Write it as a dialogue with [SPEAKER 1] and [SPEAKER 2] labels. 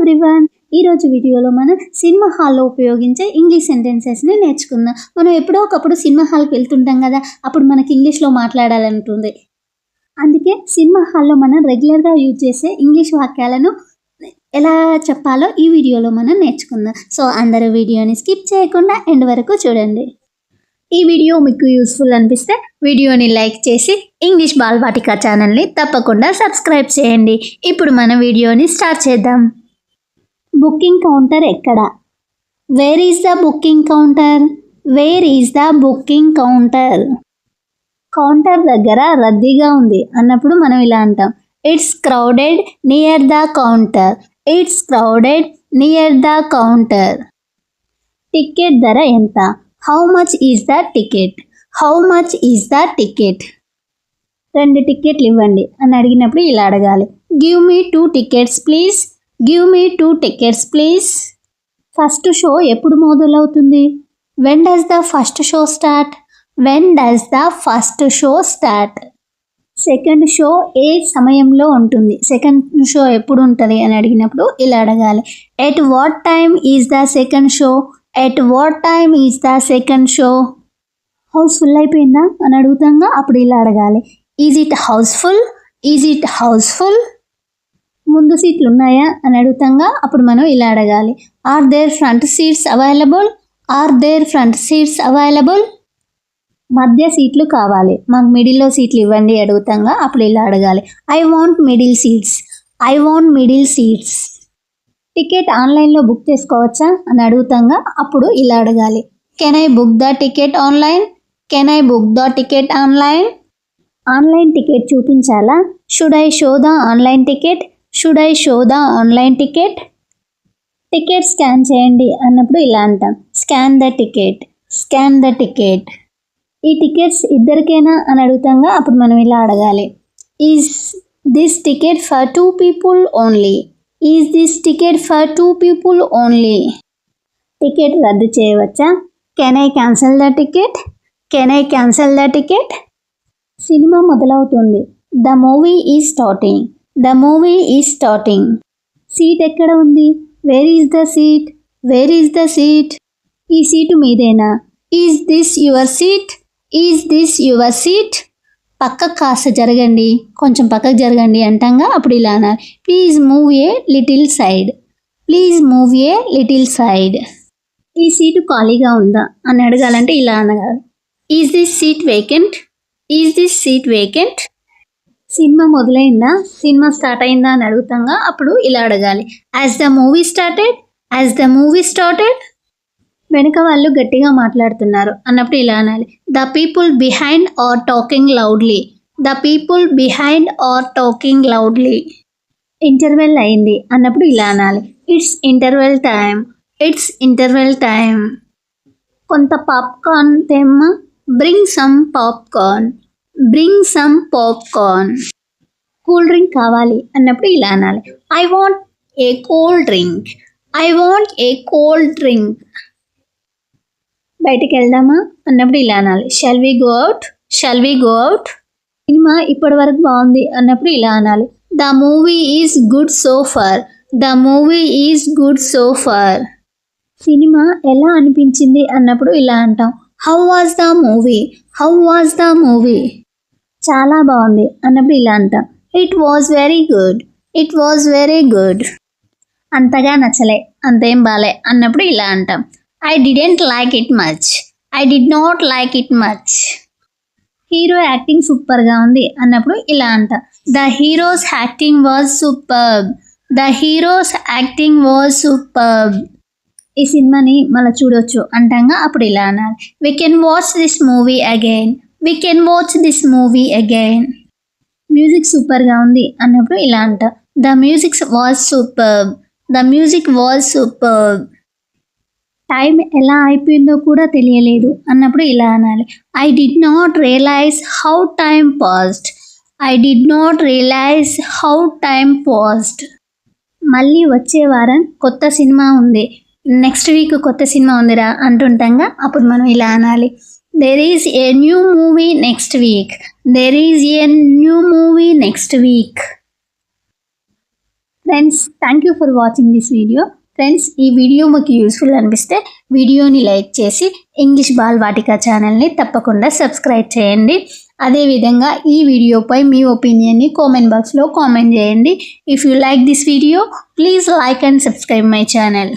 [SPEAKER 1] Everyone, ఈరోజు వీడియోలో మనం సినిమా హాల్లో ఉపయోగించే ఇంగ్లీష్ సెంటెన్సెస్ని నేర్చుకుందాం. మనం ఎప్పుడో ఒకప్పుడు సినిమా హాల్కి వెళ్తుంటాం కదా, అప్పుడు మనకి ఇంగ్లీష్లో మాట్లాడాలంటుంది. అందుకే సినిమా హాల్లో మనం రెగ్యులర్గా యూజ్ చేసే ఇంగ్లీష్ వాక్యాలను ఎలా చెప్పాలో ఈ వీడియోలో మనం నేర్చుకుందాం. సో అందరూ వీడియోని స్కిప్ చేయకుండా ఎండ్ వరకు చూడండి. ఈ వీడియో మీకు యూస్ఫుల్ అనిపిస్తే వీడియోని లైక్ చేసి ఇంగ్లీష్ బాల్వాటిక ఛానల్ని తప్పకుండా సబ్స్క్రైబ్ చేయండి. ఇప్పుడు మన వీడియోని స్టార్ట్ చేద్దాం. బుకింగ్ కౌంటర్ ఎక్కడ? Wear is the booking counter? Wear is the booking counter? Counter దగ్గర రద్దీగా ఉంది అన్నప్పుడు మనం ఇలా అంటాం, it's crowded near the counter. It's crowded near the counter. Ticket ధర ఎంత? How much is the ticket? How much is the ticket? 2 టికెట్లు ఇవ్వండి అని అడిగినప్పుడు ఇలా అడగాలి, give me 2 tickets please. Give me 2 tickets please. First show ఎప్పుడు మొదలవుతుంది? When does the first show start? When does the first show start? Second show ఏ సమయంలో ఉంటుంది? సెకండ్ షో ఎప్పుడు ఉంటుంది అని అడిగినప్పుడు ఇలా అడగాలి, at what time is the second show? At what time is the second show? House full అయిపోయిందా అని అడుగుతాంగా, అప్పుడు ఇలా అడగాలి, is it house full? Is it house full? ముందు సీట్లు ఉన్నాయా అని అడుగుతాంగా, అప్పుడు మనం ఇలా అడగాలి, are there front seats available? Are there front seats available? మధ్య సీట్లు కావాలి, మాకు మిడిల్లో సీట్లు ఇవ్వండి అడుగుతాంగా, అప్పుడు ఇలా అడగాలి, I want middle seats. I want middle seats. Ticket ఆన్లైన్లో బుక్ చేసుకోవచ్చా అని అడుగుతాంగా, అప్పుడు ఇలా అడగాలి, can I book the ticket online? Can I book the ticket online? Online ticket చూపించాలా? Should I show the online ticket? Should I show the online ticket? Ticket scan చేయండి అన్నప్పుడు ఇలా అంటాం, scan the ticket. Scan the ticket. ఈ tickets ఇద్దరికేనా అని అడుగుతాంగా, అప్పుడు మనం ఇలా అడగాలి, is this ticket for 2 people only? Is this ticket for 2 people only? Ticket రద్దు చేయవచ్చా? Can I cancel the ticket? Can I cancel the ticket? Cinema మొదలవుతుంది. The movie is starting. The movie is starting. Seat ఎక్కడ ఉంది? Where is the seat? Where is the seat? ఈ seat మీదేనా? Is this your seat? Is this your seat? పక్కకు కాస్త జరగండి, కొంచెం పక్కకు జరగండి అంటాంగా, అప్పుడు ఇలా అనాలి, please move a little side. Please move a little side. ఈ సీటు ఖాళీగా ఉందా అని అడగాలంటే ఇలా అనగాలి, is this seat vacant? Is this seat vacant? Cinema మొదలైందా? సినిమా స్టార్ట్ అయిందా అని అడుగుతాంగా, అప్పుడు ఇలా అడగాలి, has the movie started? Has the movie started? వెనుక వాళ్ళు గట్టిగా మాట్లాడుతున్నారు అన్నప్పుడు ఇలా అనాలి, the people behind are talking loudly. The people behind are talking loudly. Interval అయింది అన్నప్పుడు ఇలా అనాలి, it's interval time. It's interval time. కొంత పాప్కార్న్ తెమ్మా. Bring some popcorn. Bring some popcorn. Cool drink కావాలి అన్నప్పుడు ఇలా అనాలి, I want a cold drink. I want a cold drink. బయటికి వెళ్దామా అన్నప్పుడు ఇలా అనాలి, shall we go out? Shall we go out? Cinema ఇప్పటి వరకు బాగుంది అన్నప్పుడు ఇలా అనాలి, the movie is good so far. The movie is good so far. Cinema ఎలా అనిపించింది అన్నప్పుడు ఇలా అంటాం, how was the movie? How was the movie? చాలా బాగుంది అన్నప్పుడు ఇలా అంటాం, it was very good. It was very good. అంతగా నచ్చలే, అంతేం బాలే అన్నప్పుడు ఇలా అంటాం, I didn't like it much. I did not like it much. Hero acting సూపర్గా ఉంది అన్నప్పుడు ఇలా అంట, the heroes acting was superb. The heroes acting was superb. ఈ సినిమాని మళ్ళీ చూడొచ్చు అంటాంగా, అప్పుడు ఇలా అనాలి, we can watch this movie again. We can watch this movie again. Music సూపర్గా ఉంది అన్నప్పుడు ఇలా అంట, the music was superb. The music was superb. Time ఎలా అయిపోయిందో కూడా తెలియలేదు అన్నప్పుడు ఇలా అనాలి, I did not realise how time passed. I did not realise how time passed. మళ్ళీ వచ్చే వారం కొత్త సినిమా ఉంది, నెక్స్ట్ వీక్ కొత్త సినిమా ఉందిరా అంటుంటాంగా, అప్పుడు మనం ఇలా అనాలి, there is a new movie next week. There is a new movie next week. Friends thank you for watching this video. Friends ఈ వీడియో మీకు యూస్ఫుల్ అనిపిస్తే వీడియోని లైక్ చేసి ఇంగ్లీష్ బాల్వాటిక ఛానల్ని తప్పకుండా సబ్స్క్రైబ్ చేయండి. అదేవిధంగా ఈ వీడియోపై మీ ఒపీనియన్ని కామెంట్ బాక్స్లో కామెంట్ చేయండి. If you like this video please like and subscribe my channel.